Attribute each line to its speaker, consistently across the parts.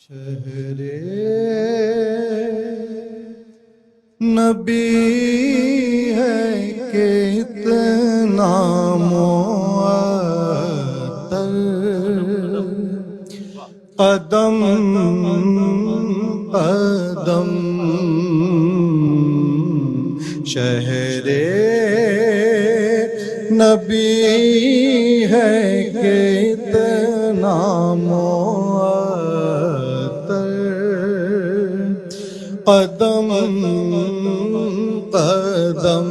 Speaker 1: شہر نبی ہے کتنا معطر، قدم قدم شہر نبی ہے کتنا معطر، قدم قدم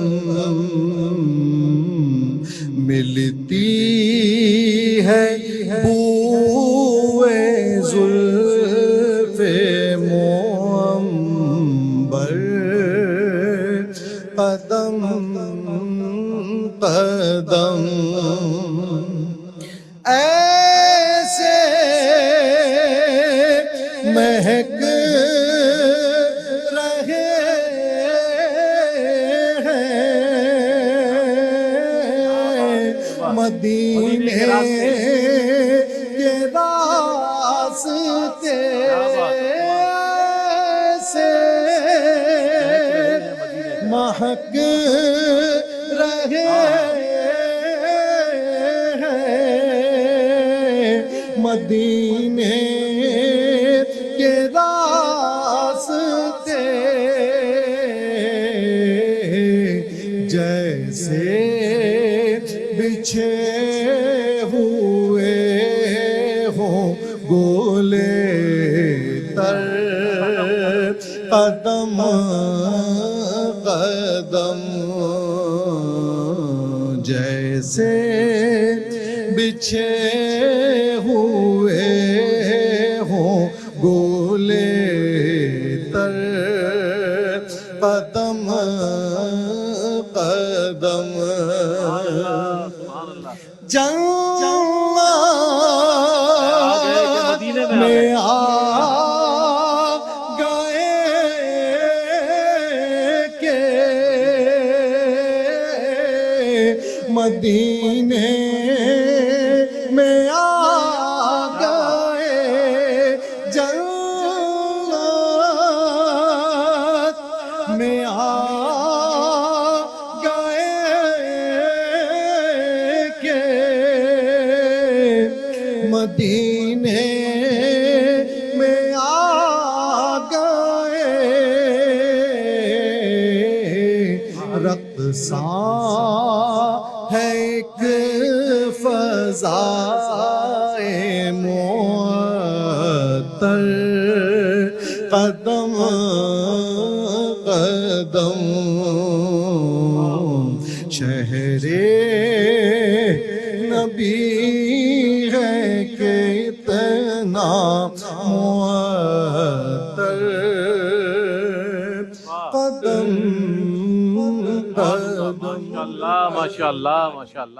Speaker 1: ملتی ہے بوئے زلف معنبر، قدم قدم ایسے مہک رہے ہیں مدینے کے راستے، ایسے مہک رہے مدینے کے راستے، جیسے بچھے ہوئے ہوں گولے تر، قدم قدم جیسے بچھے ہوئے ہوں گولے تر، قدم قدم جنت میں آ گئے کہ مدینے میں آ گئے، جنت میں آ گئے کہ مدینے میں آ گئے، رقصاں ہے ایک فضائے معطر، قدم قدم شہر نبی ہے کتنا معطر، قدم قدم
Speaker 2: ماشاءاللہ ماشاءاللہ ماشاءاللہ۔